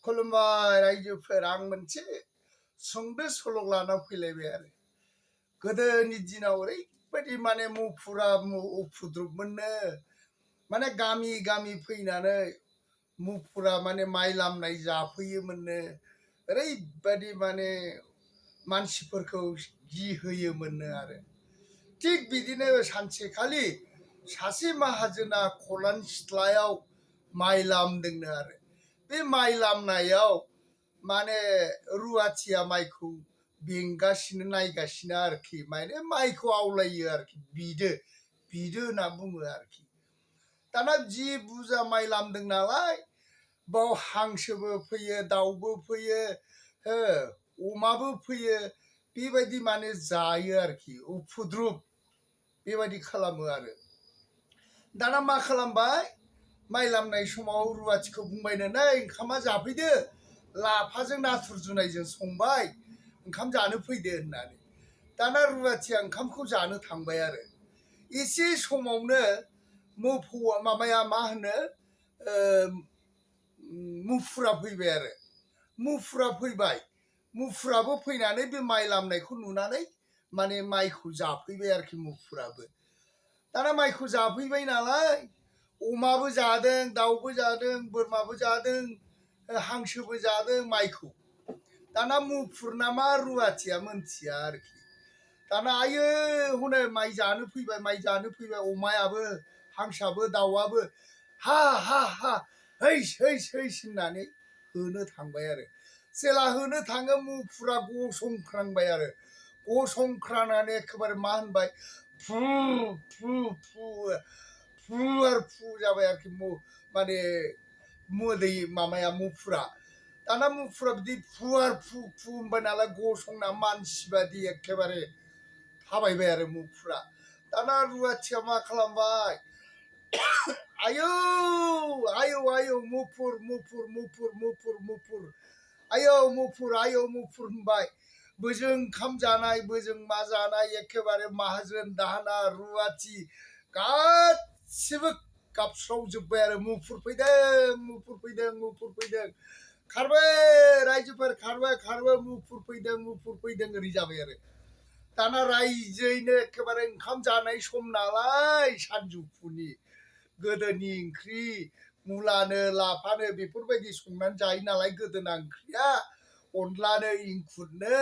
खुलुमबाय रायजोफोर आं मोनसे सुंद' सल' लाना फैलायबाय आरो गोदोनि दिनाव ओरैबायदि माने मुफुरा उफुद्रुबमोननो माने गामि गामि फैनानै मुफुरा माने माइ लामनाय जाफैयोमोननो ओरैबायदि माने मानसिफोरखौ गिहोयोमोननो आरो थिग बिदिनो सानसेखालि सासे माहाजोना खलान सिथ्लायाव माइ लामदोंनो आरो बे माइ लामनायाव माने रुवाथिया माइखौ बेंगासिनो नायगासिनो आरोखि माने माइखौ आवलायो आरोखि बिदो होनना बुङो आरोखि दाना जि बुरजा माइ लामदों नालाय बाव हांसोबो फैयो दाउबो फैयो अमाबो फैयो बेबायदि माने जायो आरोखि उफुद्रुब बेबायदि खालामो आरो दाना मा खालामबाय माइ लामनाय समाव रुवाथिखौ बुंबायनो नै ओंखामा जाफैदो लाफाजों नाथुर जुनायजों संबाय ओंखाम जानो फैदो होननानै दाना रुवाथिया ओंखामखौ जानो थांबाय आरो एसे समावनो मोफौआ माबाया मा होनो मुफुरा फैबाय आरो मुफुरा फैबाय मुफुराबो फैनानै बे माइ लामनायखौ नुनानै माने माइखौ जाफैबाय आरोखि मुफुराबो दाना माइखौ जाफैबाय नालाय अमाबो जादों दाउबो जादों बोरमाबो जादों हांसोबो जादों माइखौ दाना मुफुरना मा रुवाथिया मोनथिया आरोखि दाना आयो हनै माइ जानो फैबाय अमायाबो हांसोआबो दाउआबो हा हा हा हैस हैस हैस होननानै होनो थांबाय आरो जेला होनो थाङो मुफुरा गसंख्रांबाय आरो गसंख्रांनानै एखेबारे मा होनबाय फु फु फु फु आरो फु जाबाय आरोखि माने मोदै माबाया मुफुरा दाना मुफुरा बिदि फु आरो फु फु होनबाय नालाय गसंना मानसि बादि एखेबारे थाबायबाय आरो मुफुरा दाना रुवाथिया मा खालामबाय आयौ आयौ आयौ मुफुर मुफुर मुफुर मुफुर मुफुर आयौ मुफुर होनबाय बोजों ओंखाम जानाय बोजों मा जानाय एखेबारे माहाजोन दाहोना रुवाथि गासिबो गाबस्रावजोब्बाय आरो मुफुर फैदों खारबाय रायजोफोर खारबाय मुफुर फैदों ओरै जाबाय आरो दाना रायजोयैनो एखेबारे ओंखाम जानाय सम नालाय सानजौफुनि गोदोनि ओंख्रि मुलानो लाफानो बेफोरबायदि संनानै जायो नालाय गोदोना ओंख्रिया अनलानो इंखुरनो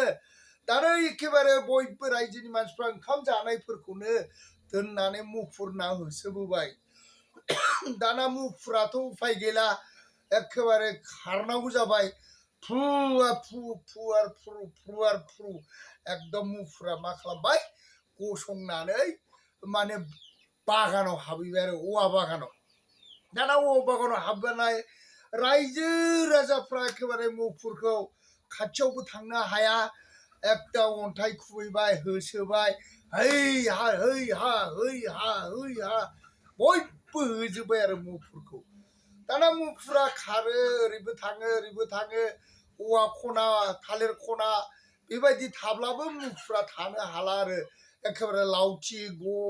दाना एखेबारे बयबो रायजोनि मानसिफ्रा ओंखाम जानायफोरखौनो दोननानै मुफुरना होसोबोबाय दाना मुफुराथ' उफाय गैला एखेबारे खारनांगौ जाबाय फु एकदम मुफुरा मा खालामबाय गसंनानै माने बागानाव हाबहैबाय आरो औवा बागानाव दाना औवा बागानाव हाबनाय रायजो राजाफ्रा एखेबारे मुफुरखौ खाथियावबो थांनो हाया एकदम अन्थाइ खुबैबाय होसोबाय है हा बयबो होजोब्बाय आरो मुफुरखौ दाना मुफुरा खारो ओरैबो थाङो औवा खना थालिर खना बेबायदि थाब्लाबो मुफुरा थानो हाला आरो एखेबारे लावथि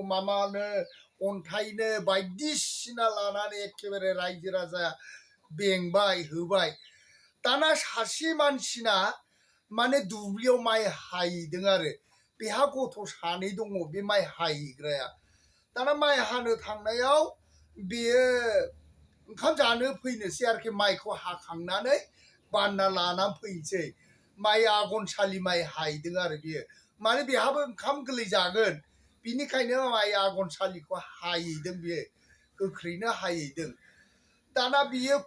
माबानो अन्थाइनो बायदिसिना लानानै एखेबारे रायजो राजा बेंबाय होबाय दाना सासे मानसिना माने दुब्लियाव माइ हाहैदों आरो बेहा गथ' सानै दङ बे माइ हाहैग्राया दाना माइ हानो थांनायाव बेयो ओंखाम जानो फैनोसै आरोखि माइखौ हाखांनानै बानना लानानै फैनोसै माइ आघनसालि माइ हाहैदों आरो बेयो माने बेहाबो ओंखाम गोरलै जागोन बिनिखायनो माइ आघनसालिखौ हाहैदों बेयो गोख्रैनो हाहैदों दाना बियो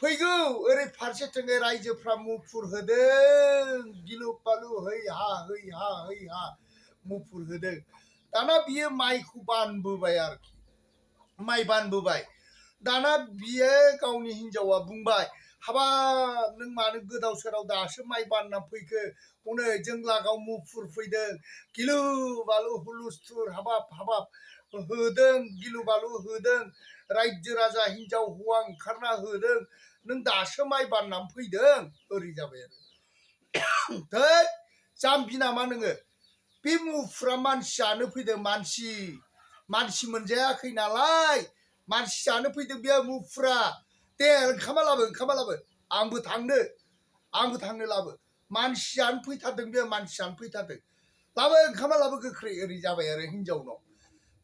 फैगौ ओरै फारसेथिङै रायजोफ्रा मुफुर होदों गिलु बालु है हा मुफुर होदों दाना बियो माइखौ बानबोबाय आरोखि माइ बानबोबाय दाना बियो गावनि हिन्जावा बुंबाय हाबाब नों मानो गोदाव सोराव दासो माइ बानना फैखो हनै जों लागाव मुफुर फैदों गिलु बालु हुलुस्थुर हाबाब होदों गिलु बालु होदों रायजो राजा हिन्जाव हौवा ओंखारना होदों नों दासो माइ बाननानै फैदों ओरै जाबाय आरो थोद जाम्बि नामा नोङो बे मुफुरा मानसि जानो फैदों मानसि मोनजायाखै नालाय मानसि जानो फैदों बेयो मुफुरा दे ओंखामा लाबो आंबो थांनो लाबो मानसियानो फैथारदों बे मानसियानो फैथारदों लाबो ओंखामा लाबो गोख्रै ओरै जाबाय आरो हिनजावनाव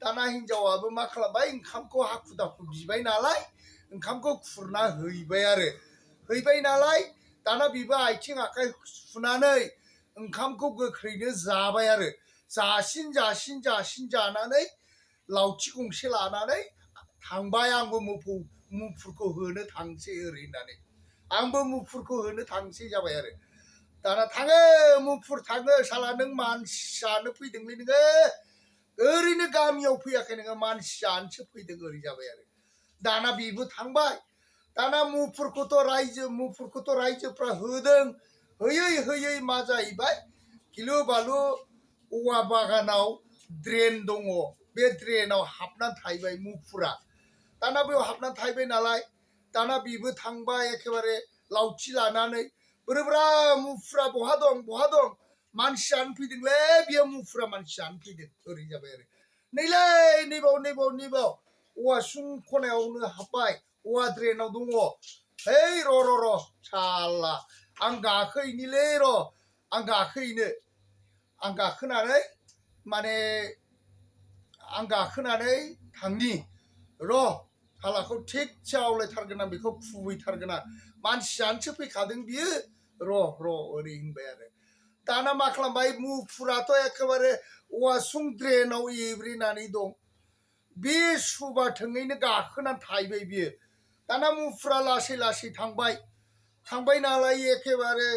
दाना हिनजावाबो मा खालामबाय ओंखामखौ हाखु दाखु बिबाय नालाय ओंखामखौ खुरना हैबाय नालाय दाना बिबो आथिं आखाइ सुनानै ओंखामखौ गोख्रैनो जाबाय आरो जासिन जानानै लावथि गंसे लानानै थांबाय आंबो मुफुरखौ होनो थांसै ओरै होननानै आंबो मुफुरखौ होनो थांसै जाबाय आरो दाना थाङो मुफुर थाङो साला नों मानसियानो फैदोंलै नोङो ओरैनो गामियाव फैयाखै नोङो मानसियानोसो फैदों ओरै जाबाय आरो दाना बेबो थांबाय दाना मुफुरखौथ' रायजोफ्रा होदों होयै मा जाहैबाय गिलु बालु औवा बागानाव ड्रेन दङ बे ड्रेनाव हाबनानै थाहैबाय मुफुरा दाना बेयाव हाबनानै थाहैबाय नालाय दाना बेबो थांबाय एखेबारे लावथि लानानै बोरैब्रा मुफुरा बहा दं मानसियानो फैदोंलै बियो मुफुरा मानसियानो फैदों ओरै जाबाय आरो नैलै नैबाव औवासुं खनायावनो हाबबाय औवा ड्रेनाव दङ है र' साला आं गाखोहैनिलै र' आं गाखोनानै माने आं गाखोनानै थांनि र' सालाखौ थिगसे आवलायथारगोन आं बेखौ खुबैथारगोन आं मानसियानोसो फैखादों बियो र' ओरै होनबाय आरो दाना मा खालामबाय मुफुराथ' एखेबारे औवासुं ड्रेनाव एब्रेनानै दं बे सुबा थोङैनो गाखोनानै थाहैबाय बियो दाना मुफुरा लासै थांबाय नालाय एखेबारे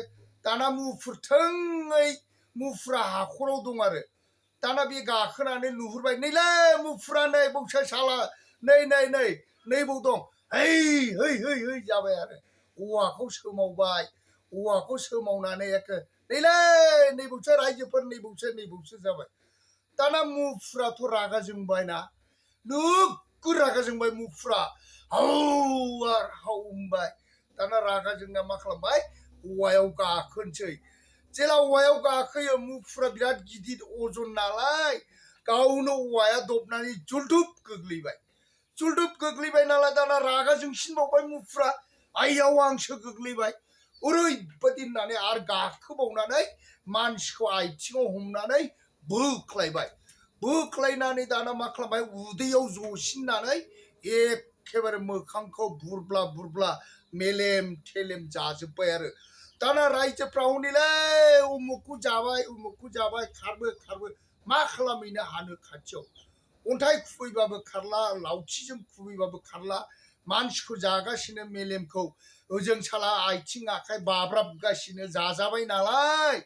दाना मुफुर थोङै मुफुरा हाखराव दं आरो दाना बे गाखोनानै नुहुरबाय नैलै मुफुरा नै बावसो साला नैबाव दं है जाबाय आरो औवाखौ सोमावनानै एखे नैलै नैबावसो रायजोफोर नैबावसो जाबाय दाना मुफुराथ' रागा जोंबायना नोगोद रागा जोंबाय मुफुरा हाव होनबाय दाना रागा जोंना मा खालामबाय औवायाव गाखोनोसै जेला औवायाव गाखोयो मुफुरा बिराद गिदिर अजन नालाय गावनो औवाया दबनानै जुलदुब गोग्लैबाय नालाय दाना रागा जोंसिनबावबाय मुफुरा आइयाव आंसो गोग्लैबाय ओरैबायदि होननानै आरो गाखोबावनानै मानसिखौ आथिङाव हमनानै बोख्लायनानै दाना मा खालामबाय उदैयाव जसिननानै एखेबारे मोखांखौ बुरब्ला मेलेम थेलेम जाजोब्बाय आरो दाना रायजोफ्रा हनैलै उमुखखौ जाबाय खारबो मा खालामहैनो हानो खाथियाव अन्थाइ खुबैबाबो खारला लावथिजों खुबैबाबो खारला मानसिखौ जागासिनो मेलेमखौ ओजों साला आथिं आखाइ बाब्राबगासिनो जाजाबाय नालाय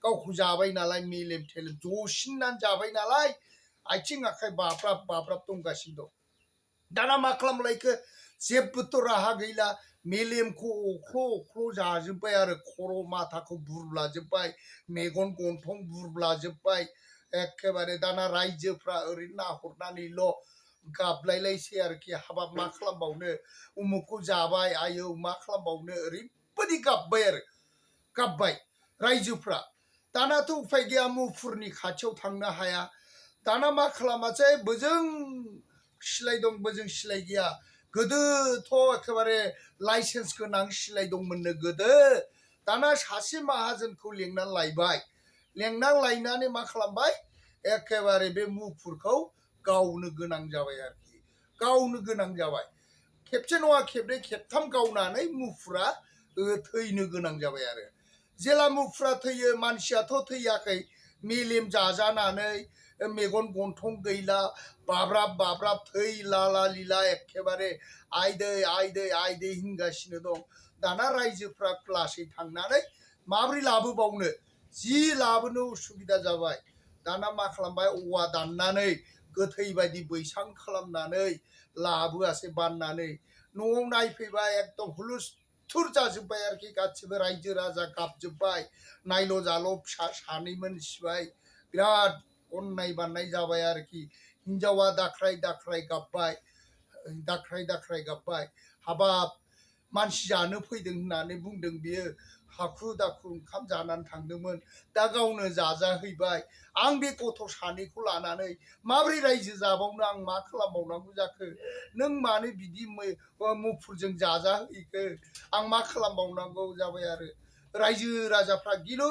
गावखौ जाबाय नालाय मेलेम थेलेम जसिननानै जाबाय नालाय आथिं आखाइ बाब्राब दंगासिनो दं दाना मा खालामलायखो जेबोथ' राहा गैला मेलेमखौ अख्ल' जाजोब्बाय आरो खर' माथाखौ बुरब्लाजोब्बाय मेगन गन्थं बुरब्लाजोब्बाय एखेबारे दाना रायजोफ्रा ओरैनो नाहरनानैल' गाबलायलायसै आरोखि हाबाब मा खालामबावनो उमुखखौ जाबाय आयौ मा खालामबावनो ओरैबायदि गाबबाय रायजोफ्रा दानाथ' उफाय गैया मुफुरनि खाथियाव थांनो हाया दाना मा खालामासै बोजों सिलाइ दं बोजों सिलाइ गैया गोदोथ' एखेबारे लाइसेन्स गोनां सिलाइ दंमोननो गोदो दाना सासे माहाजोनखौ लायनानै मा खालामबाय एखेबारे बे मुफुरखौ गावनो गोनां जाबाय खेबसे नङा खेबनै खेबथाम गावनानै मुफुरा थैनो गोनां जाबाय आरो जेला मुफुरा थैयो मानसियाथ' थैयाखै मेलेम जाजानानै मेगन गन्थं गैला बाब्राब थै लाला एखेबारे आयदै होनगासिनो दं दाना रायजोफ्रा लासै थांनानै माब्रै लाबोबावनो जि लाबोनो उसुबिदा जाबाय दाना मा खालामबाय औवा दाननानै गोथै बायदि बैसां खालामनानै लाबोआसै बाननानै न'आव नायफैबाय एकदम हुलुस्थुर जाजोब्बाय आरोखि गासिबो रायजो राजा गाबजोब्बाय नायल' जाल' फिसा सानैमोन सिबाय बिराद अननाय बाननाय जाबाय आरोखि हिनजावा दाख्राय दाख्राय गाबबाय हाबाब मानसि जानो फैदों होननानै बुंदों बियो हाखु दाखु ओंखाम जानानै थांदोंमोन दा गावनो जाजाहैबाय आं बे गथ' सानैखौ लानानै माबोरै रायजो जाबावनो आं मा खालामबावनांगौ जाखो नों मानो बिदि मुफुरजों जाजाहैखो आं मा खालामबावनांगौ जाबाय आरो रायजो राजाफ्रा गिलु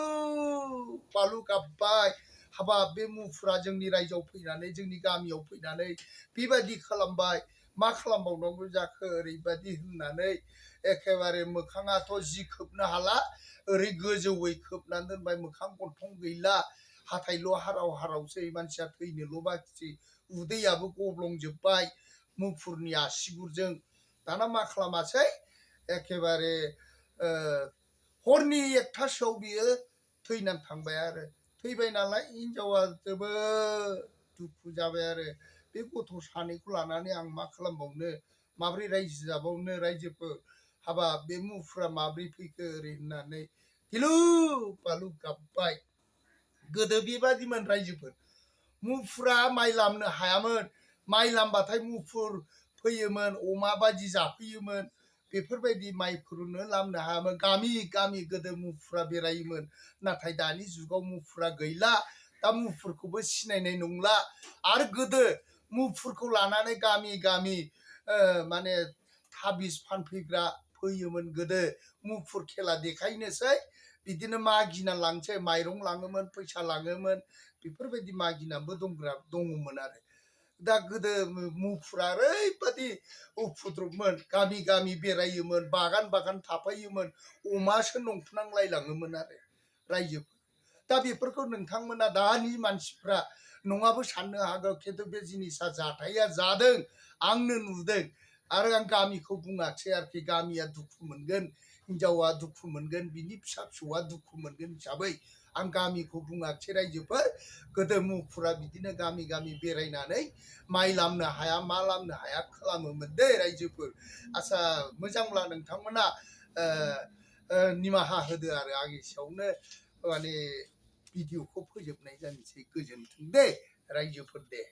बालु गाबबाय हाबाब बे मुफुरा जोंनि रायजोआव फैनानै जोंनि गामियाव फैनानै बेबायदि खालामबाय मा खालामबावनांगौ जाखो ओरैबायदि होननानै एखेबारे मोखाङाथ' जि खोबनो हाला ओरै गोजौयै खोबनानै दोनबाय मोखां गन्थं गैला हाथाइल' हाराव हारावसै मानसिया थैनोल' बाखिसै उदैयाबो गब्लंजोब्बाय मुफुरनि आसिगुरजों दाना मा खालामासै एखेबारे हरनि 1टासोआव बियो थैनानै थांबाय आरो थैबाय नालाय हिनजावा जोबोद दुखु जाबाय आरो बे गथ' सानैखौ लानानै आं मा खालामबावनो माब्रै रायजो जाबावनो रायजोफोर हाबाब बे मुफुरा माब्रै फैखो ओरै होननानै गिलु बालु गाबबाय गोदो बेबादिमोन रायजोफोर मुफुरा माइ लामनो हायामोन माइ लामबाथाय मुफुर फैयोमोन अमा बायदि जाफैयोमोन बेफोरबायदि माइफोरनो लामनो हायामोन गामि गामि गोदो मुफुरा बेरायोमोन नाथाय दानि जुगाव मुफुरा गैला दा मुफुरखौबो सिनायनाय नंला आरो गोदो मुफुरखौ लानानै गामि गामि माने थाबिस फानफैग्रा फैयोमोन गोदो मुफुर खेला देखायनोसै बिदिनो मागिना लांसै माइरं लाङोमोन फैसा लाङोमोन बेफोरबायदि मागिनाबो दङमोन आरो दा गोदो मुफुरा ओरैबायदि उपद्रबमोन गामि गामि बेरायोमोन बागान बागान थाफायोमोन अमासो नंफुनांलायलाङोमोन आरो रायजोफोर दा बेफोरखौ नोंथांमोना दानि मानसिफ्रा नङाबो साननो हागौ खिन्थु बे जिनिसा जाथाया जादों आंनो नुदों आरो आं गामिखौ बुङाखसै आरोखि गामिया दुखु मोनगोन हिनजावा दुखु मोनगोन बिनि फिसा फिसौआ दुखु मोनगोन हिसाबै आं गामिखौ बुङाखसै रायजोफोर गोदो मुफुरा बिदिनो गामि गामि बेरायनानै माइ लामनो हाया मा लामनो हाया खालामोमोन दे रायजोफोर आच्चा मोजांब्ला नोंथांमोना निमाहा होदो आरो आं एसेयावनो माने भिडिअखौ फोजोबनाय जानोसै गोजोन्थों दे रायजोफोर दे